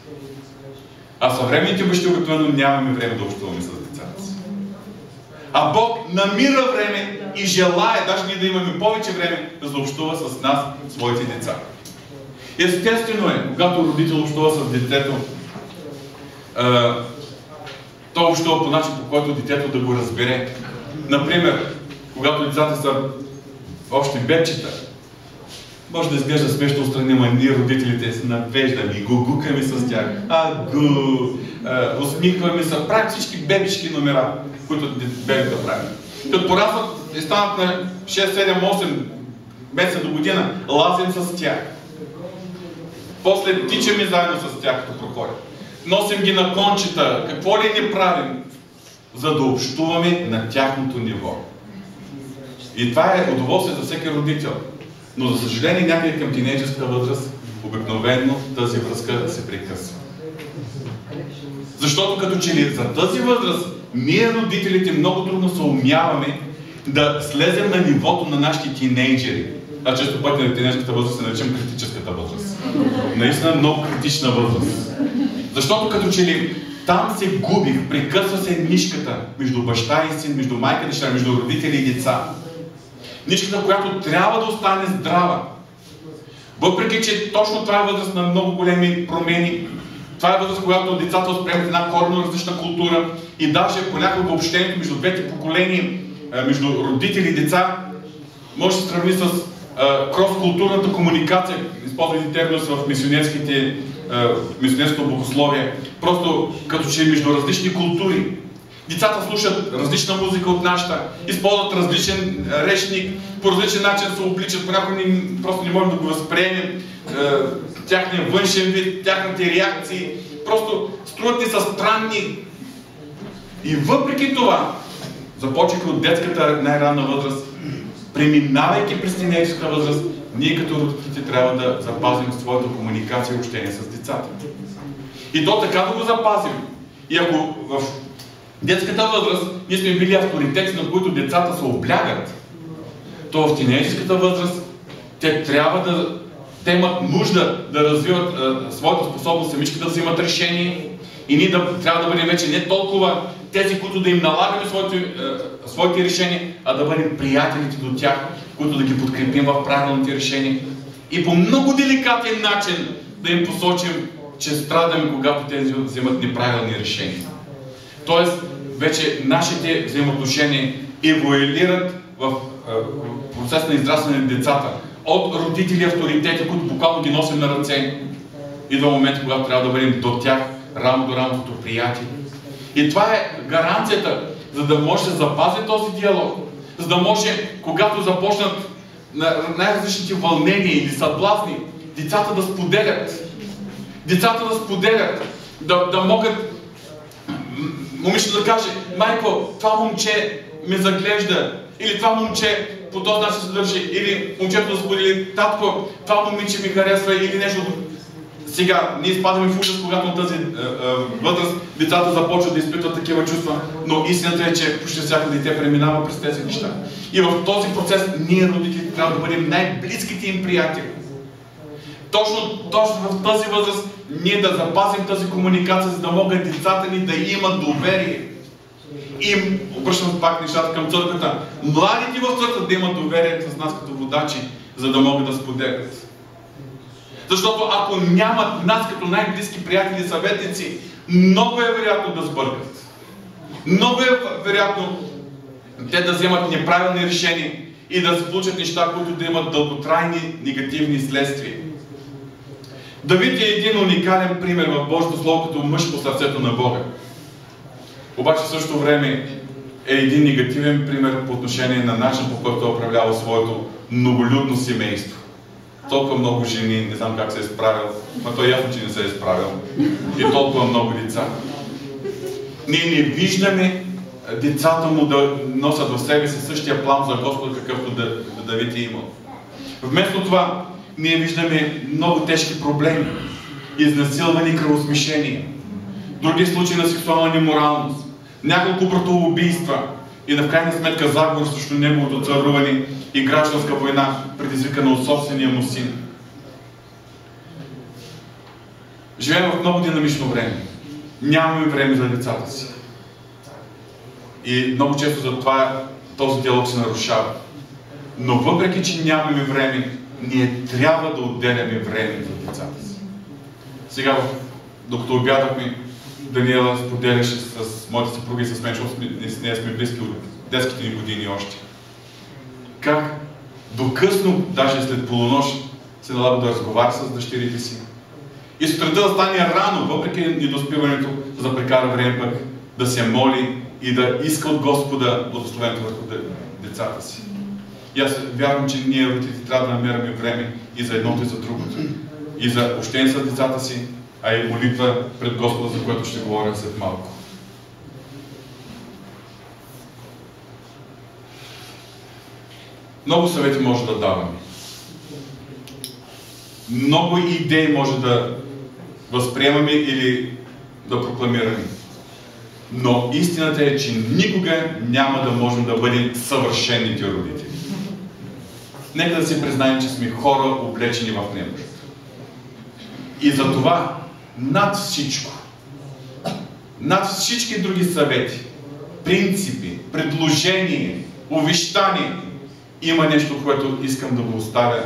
А съвременните бащи обикновено нямаме време да общуваме с децата си. А Бог намира време и желае, даже ние да имаме повече време, да общува с нас, своите деца. Естествено е, когато родител общува с детето, той общува по начин, по който детето да го разбере. Например, когато децата са общи бебчета, може да изглежда смешно отстрани, но ние родителите се навеждаме и гугукаме с тях. Усмихваме се, правим всички бебешки номера, които бебета правят. Като пораснат и станат на 6, 7, 8 месеца до година, лазим с тях. После тичаме заедно с тях, като проходят. Носим ги на кончета, какво ли не правим, за да общуваме на тяхното ниво. И това е удоволствие за всеки родител. Но за съжаление някъде към тинейджерска възраст обикновено тази връзка се прекъсва. Защото като че ли за тази възраст ние родителите много трудно се умяваме да слезем на нивото на нашите тинейджери. А често пъти на тинейджерската възраст се наричам критическата възраст. Наистина много критична възраст. Защото като че ли там се губих, прекъсва се нишката между баща и син, между майка и дъщеря, между родители и деца. Нишката, която трябва да остане здрава. Въпреки че точно това е възраст на много големи промени, това е възраст, когато децата възприемат една коренно различна култура и даже понякога общението между двете поколения, между родители и деца, може да се сравни с крос-културната комуникация, използвайки терминус в мисионерското богословие, просто като че между различни култури. Децата слушат различна музика от нашата, използват различен речник, по различен начин се обличат, понякога просто не можем да го възприемем, тяхния външен вид, тяхните реакции, просто струват ни са странни. И въпреки това, започвайки от детската най-ранна възраст, преминавайки през тинейджерска възраст, ние като родителите трябва да запазим своята комуникация и общение с децата. И то така да го запазим. И ако в детската възраст ние сме били авторитети, на които децата се облягат, то в тинейджерската възраст те имат нужда да развиват своята способност самички да взимат решения и ние трябва да бъдем вече не толкова тези, които да им налагаме своите решения, а да бъдем приятелите до тях, които да ги подкрепим в правилните решения. и по много деликатен начин да им посочим, че страдаме, когато те вземат неправилни решения. Тоест, вече нашите взаимоотношения еволюират в процес на израстване на децата. От родители и авторитети, които буквално ги носим на ръце, и до момента, когато трябва да бъдем до тях, рамо до рамо като приятели. И това е гаранцията, за да може да запази този диалог, за да може, когато започнат най-различните вълнения или съблазни, децата да споделят. Децата да споделят, да могат момичето да каже: майко, това момче ме заглежда, или това момче по този начин се държи, или момчето да сподели: татко, това момиче ми харесва, или нещо. Сега, ние изпадаме в ужас, когато на тази възраст децата започват да изпитват такива чувства, но истината е, че почти всяко дете преминава през тези неща. И в този процес ние, родителите, трябва да бъдем най-близките им приятели. Точно в тази възраст ние да запазим тази комуникация, за да могат децата ни да имат доверие. И обръщам пак нещата към църквата. Младите в църквата да имат доверие с нас като водачи, за да могат да споделят. Защото ако нямат нас като най-близки приятели и съветници, много е вероятно да сбъркат. Много е вероятно те да вземат неправилни решения и да се получат неща, които да имат дълготрайни негативни следствия. Давид е един уникален пример в Божието Слово като мъж по сърцето на Бога. Обаче в същото време е един негативен пример по отношение на начин, по който е управлява своето многолюдно семейство. Толкова много жени, не знам как се е справил, но той ясно, че не се е справил. И толкова много деца. Ние не виждаме децата му да носят в себе си същия план за Господа, какъвто Давид е имал. Вместо това, ние виждаме много тежки проблеми. Изнасилване и кръвосмешение. Други случаи на сексуална неморалност. Няколко братоубийства. И в крайна сметка заговор срещу неговото царуване и гражданска война, предизвикана от собствения му син. Живеем в много динамично време. Нямаме време за децата си. И много често за това този диалог се нарушава. Но въпреки, че нямаме време, ние трябва да отделяме време за децата си. Сега, докато обядахме, Даниела споделяше с моите съпруги и с мен, защото с нея сме близки от детските ни години още. Как до късно, даже след полунощ, се налага да разговаря с дъщерите си. И сутринта да стане рано, въпреки недоспиването, за да прекара време пък да се моли и да иска от Господа благословението върху децата си. И аз вярвам, че ние, родителите, трябва да намерим време и за едното и за другото. И за общение с децата си, а и молитва пред Господа, за което ще говоря след малко. Много съвети може да даваме. Много идеи може да възприемаме или да прокламираме. Но истината е, че никога няма да можем да бъдем съвършените родители. Нека да си признаем, че сме хора, облечени в немощ. И за това над всичко, над всички други съвети, принципи, предложения, увещания, има нещо, което искам да го оставя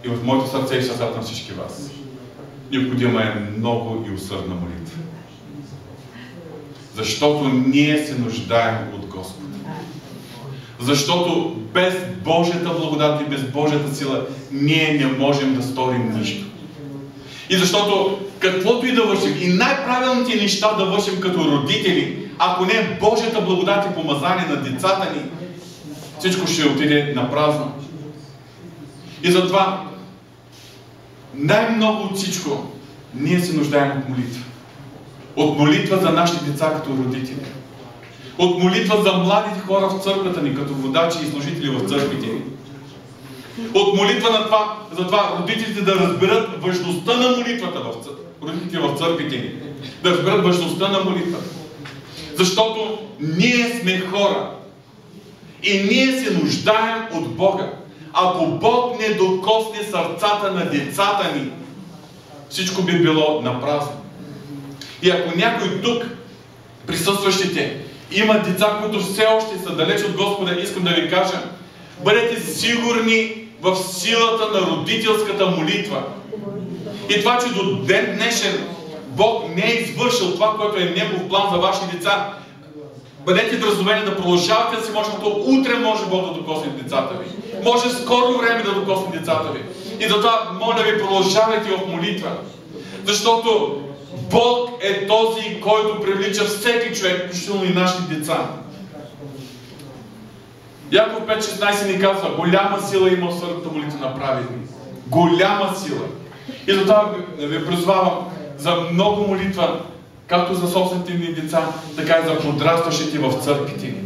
и в моето сърце и в сърцата на всички вас. Необходима е много и усърдна молитва. Защото ние се нуждаем от Господа. Защото без Божията благодат и без Божията сила ние не можем да сторим нищо. И защото каквото и да вършим, и най-правилните неща да вършим като родители, ако не е Божията благодат и помазание на децата ни, всичко ще отиде на празно. И затова най-много от всичко ние се нуждаем от молитва. От молитва за нашите деца като родители. От молитва за младите хора в църквата ни, като водачи и служители в църквите ни. От молитва на това, за това родителите да разберат важността на молитвата родителите в църквите ни. Да разберат важността на молитвата. Защото ние сме хора. И ние се нуждаем от Бога. Ако Бог не докосне сърцата на децата ни, всичко би било напразно. И ако някой тук, присъстващите, има деца, които все още са далеч от Господа, искам да ви кажа, Бъдете сигурни в силата на родителската молитва. И това, че до ден днешен Бог не е извършил това, което е Негов план за ваши деца, бъдете дразумени да продължавате да си може, защото утре може Бог да докосне децата ви. Може скоро време да докосне децата ви. И затова, моля ви, продължавайте в молитва. Защото Бог е този, който привлича всеки човек, включително и нашите деца. Яков 5.16 ни казва: голяма сила има в сърната молитва на праведни. Голяма сила. И затова ви призвавам за много молитва, както за собствените ни деца, така и за подрастващите в църквите ни.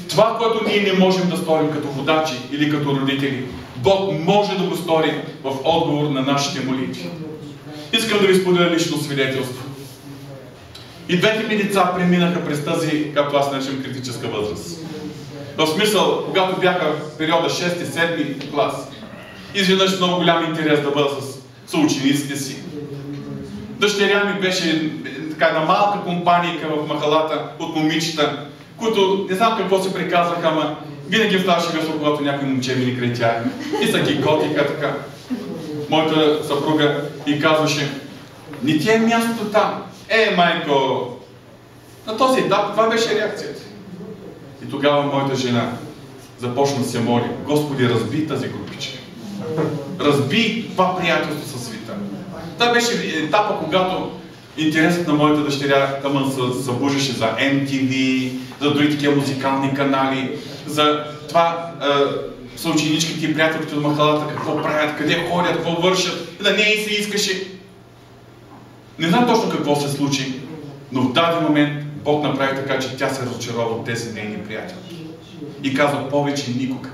Това, което ние не можем да сторим като водачи или като родители, Бог може да го стори в отговор на нашите молитви. Искам да ви споделя лично свидетелство. И двете ми деца преминаха през тази, както аз наричам, критическа възраст. В смисъл, когато бяха в периода 6-7 клас, изведнъж много голям интерес да бъда с съучениците си. Дъщеря ми беше така на малка компанийка в махалата от момичета, които не знам какво се приказваха, ама винаги ставаше весело, когато някой момче ми край тях. И са ги готиха така. Моята съпруга и казваше: не ти е мястото там. Майко! На този етап това беше реакцията. И тогава моята жена започна да се моли: Господи, разби тази групичка. Разби това приятелство със света. Това беше етапа, когато интересът на моята дъщеря тъмън се събуждаше за MTV, за други такива музикални канали, за това съученичките и приятелите от махалата какво правят, къде ходят, какво вършат, да не и се искаше. Не знам точно какво се случи, но в даден момент Бог направи така, че тя се разочарова от тези нейни приятелки. И каза: повече никога.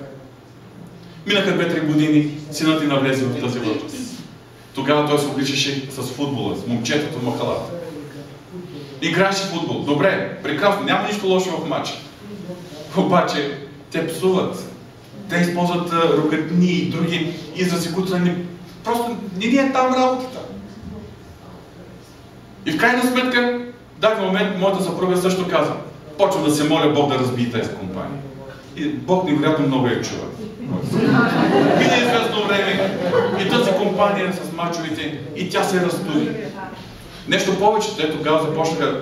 Минаха 2-3 години, синът ти навлезе в тази възраст. Тогава той се обличаше с футбола, с момчетата от махалата. Играеше футбол. Добре, прекрасно, няма нищо лошо в матча. Обаче те псуват. Те използват ругатни и други изрази, които просто не ни е там работата. И в крайна сметка, в даден момент моята съпруга също каза: почвам да се моля Бог да разбие тези компании. И Бог невероятно много я чува. Мина известно време и тази компания с мачовете, и тя се разтури. Нещо повече, те тогава започнаха,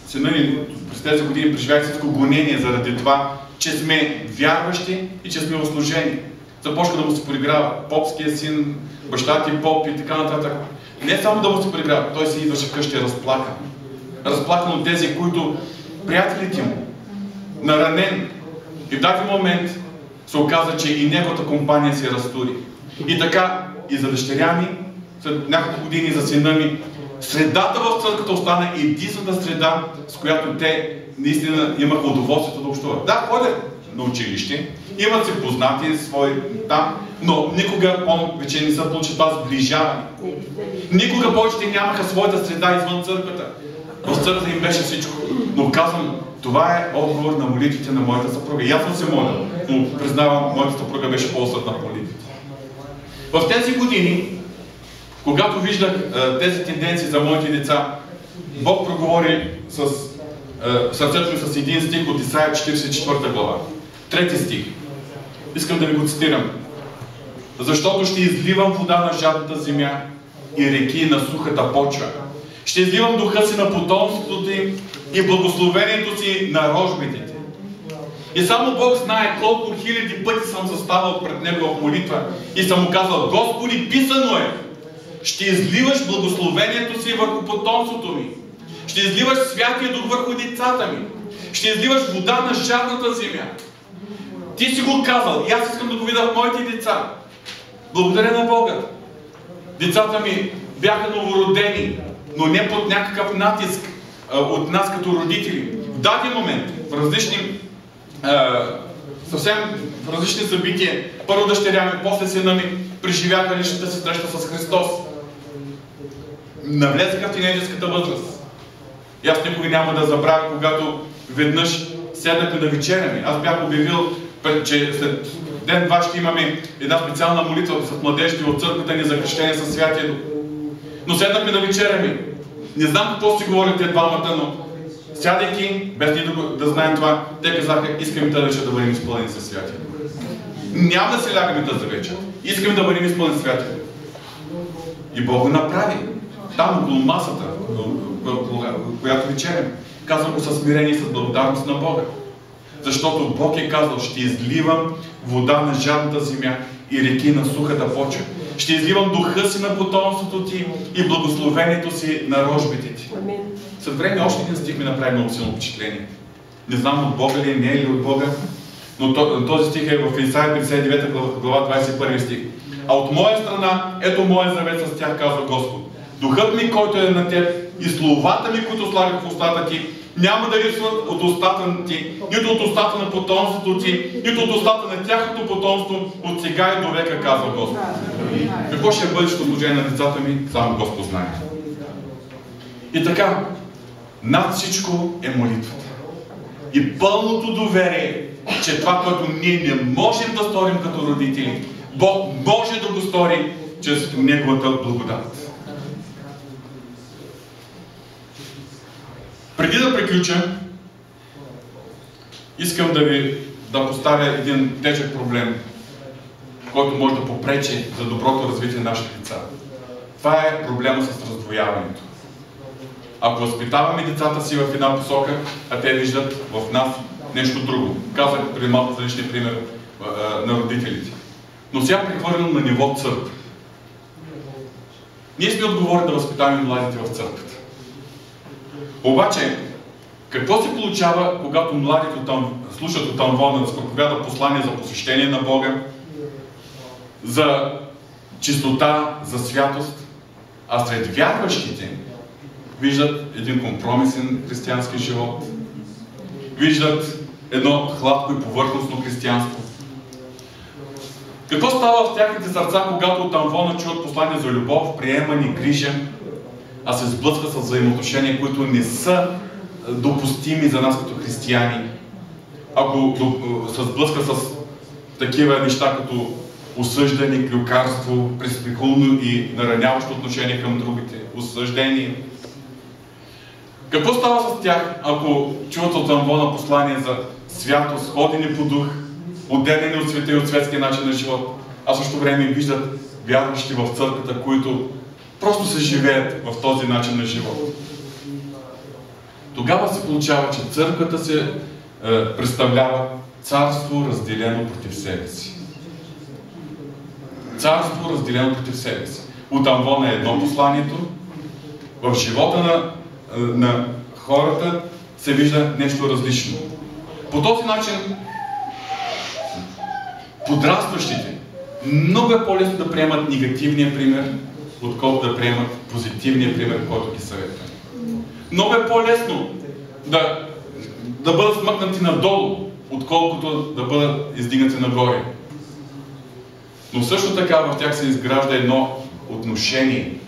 сина ни през тези години преживяха всичко гонение заради това, че сме вярващи и че сме в служение. Започна да му се подиграва попския син, баща ти поп и така нататък. Не само да му се подиграва, той си идваше вкъщи разплакан. Разплакан от тези, които приятелите му, наранен. И в даден момент се оказа, че и неговата компания се разтури. И така, и за дъщеря ми, след няколко години за сина ми, средата в църквата остана единствената среда, с която те наистина имаха удоволствието да общуват. Да, ходят на училище, имат се познати свои там, но никога вече не са получили това сближаване. Никога повече те нямаха своята среда извън църквата. В църквата им беше всичко. Но казвам, това е отговор на молитвите на моята съпруга. И аз съм се моля, но признавам, моята съпруга беше по-осъдна в молитвите. В тези години, когато виждах тези тенденции за моите деца, Бог проговори с сърцето ми с един стих от Исаия 44 глава. 3 стих. Искам да ви го цитирам. Защото ще изливам вода на жадната земя и реки на сухата почва. Ще изливам духа си на потомството им и благословението си на рожбите. И само Бог знае колко хиляди пъти съм заставал пред Него в молитва и съм му казал: Господи, писано е, ще изливаш благословението си върху потомството ми. Ще изливаш Святия Дух върху децата ми. Ще изливаш вода на жадната земя. Ти си го казал и аз искам да го видя в моите деца. Благодаря на Бога. Децата ми бяха новородени, но не под някакъв натиск от нас като родители. В даден момент, в различни съвсем в различни събития, първо дъщеря ми, после сина ми преживяха личната си среща с Христос. Навлезаха в тинейджерската възраст. И аз никога няма да забравя, когато веднъж седнахме да вечеряме. Аз бях обявил, че след ден-два ще имаме една специална молитва с младежите от църквата ни за кръщение със Святия Дух. Но седнахме да вечеряме. Не знам какво си говорите двамата, но сядайки, без ние да знаем това, те казаха, искаме тази вечер да бъдем изпълнени със Святия Дух. Няма да се лягаме тази вечер. Искаме да бъдем изпълнени със Святия Дух. И Бог го направи. Там около масата, която вечерям, казвам го със смирение и с благодарност на Бога. Защото Бог е казал, ще изливам вода на жадната земя и реки на сухата почва. Ще изливам духа си на потомството ти и благословението си на рожбите ти. След време още един стих ми направи много силно впечатление. Не знам от Бога ли е, не е ли от Бога, но този стих е в Исаия 59 глава 21 стих. А от моя страна, ето моя завет с тях, казва Господ. Духът ми, който е на теб, и словата ми, които слагах в устата ти, няма да липсват от устата ти, нито от устата на потомството ти, нито от устата на тяхното потомство, от сега и до века, казва Господ. Какво ще е бъдещето служение на децата ми, само Господ знае. И така, над всичко е молитвата. И пълното доверие, че това, което ние не можем да сторим като родители, Бог може да го стори чрез Неговата благодат. Преди да приключа, искам да поставя един тежък проблем, който може да попречи за доброто развитие на нашите деца. Това е проблема с раздвояването. Ако възпитаваме децата си в една посока, а те виждат в нас нещо друго. Казах преди малко за личния пример на родителите. Но сега прехвърлям на ниво църква. Ние сме отговорни да възпитаваме младите в църквата. Обаче, какво се получава, когато младите слушат от амвона да се проповяда послание за посещение на Бога, за чистота, за святост, а сред вярващите виждат един компромисен християнски живот, виждат едно хладко и повърхностно християнство. Какво става в тяхните сърца, когато от амвона чуват послание за любов, приемане, грижа, а се сблъскват с взаимоотношения, които не са допустими за нас като християни? Ако се сблъска с такива неща, като осъждане, клюкарство, безпреколно и нараняващо отношение към другите, осъждение. Какво става с тях, ако чуват от амвона послание за святост, ходене по дух, отделени от света и от светския начин на живот, а също време виждат вярващи в църквата, които просто се живеят в този начин на живот? Тогава се получава, че църквата се представлява царство, разделено против себе си. Царство, разделено против себе си. От амвона е едно посланието, в живота на хората се вижда нещо различно. По този начин подрастващите много е по-лесно да приемат негативния пример, отколкото да приемат позитивния пример, който ги съветва. Много е по-лесно да бъдат смъкнати надолу, отколкото да бъдат издигнати нагоре. Но също така в тях се изгражда едно отношение,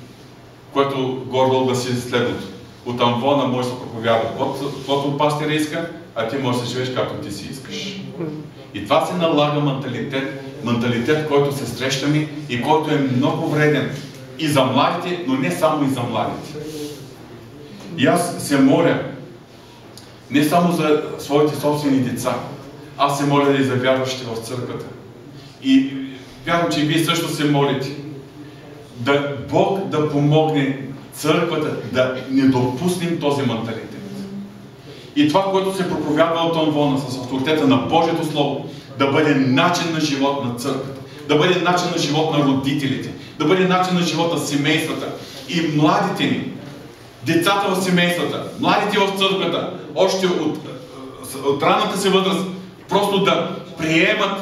което гордо гласи следното. От амвона може да се проповяда каквото пастира иска, а ти можеш да се живееш както ти си искаш. И това се налага менталитет, който се срещаме и който е много вреден и за младите, но не само и за младите. И аз се моля не само за своите собствени деца, аз се моля и за вярващите в църквата. И вярвам, че и вие също се молите. Да Бог да помогне църквата да не допуснем този менталитет. И това, което се проповядва от амвона с авторитета на Божието Слово, да бъде начин на живот на църквата, да бъде начин на живот на родителите, да бъде начин на живот на семействата и младите ни, децата в семействата, младите в църквата, още от ранната си възраст, просто да приемат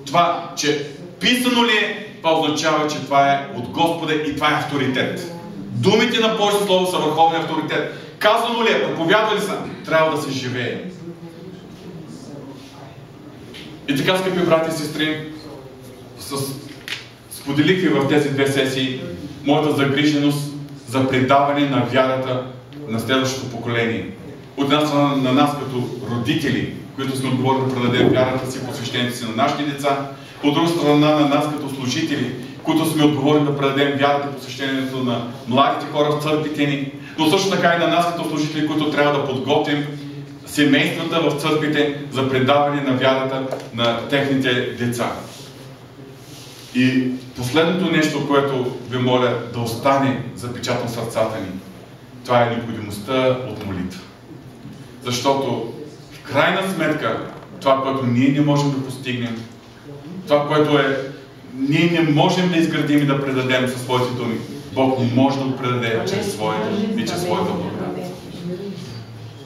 това, че писано ли е, това означава, че това е от Господа и това е авторитет. Думите на Божието Слово са върховен авторитет. Казано ли е, проповядва ли са, трябва да се живее. И така, скъпи брати и сестри, споделих ви в тези две сесии моята загриженост за предаване на вярата на следващото поколение. От една страна на нас като родители, които сме отговорни да предадем вярата си, посвещението си на нашите деца, от друга страна на нас като служители, които сме отговорни да предадем вярата и посвещението на младите хора в църквите ни, но също така и на нас като служители, които трябва да подготвим семействата в църквите за предаване на вярата на техните деца. И последното нещо, което ви моля да остане запечатано в сърцата ни, това е необходимостта от молитва. Защото в крайна сметка това, което ние не можем да постигнем, това, което ние не можем да изградим и да предадем със своите думи, Бог не може да го предаде чрез своята и чрез своята благодат.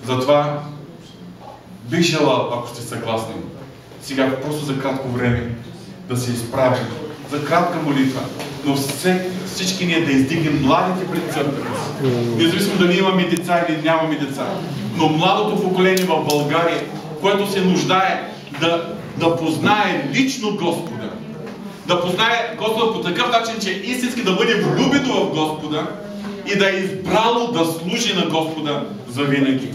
Затова бих желал, ако сте съгласни, сега просто за кратко време да се изправим, за кратка молитва, но всички ние да издигнем младите пред църквата. Независимо дали имаме деца или нямаме деца, но младото поколение в България, което се нуждае да познае лично Господа, да познае Господа по такъв начин, че истински да бъде влюбено в Господа и да е избрало да служи на Господа завинаги.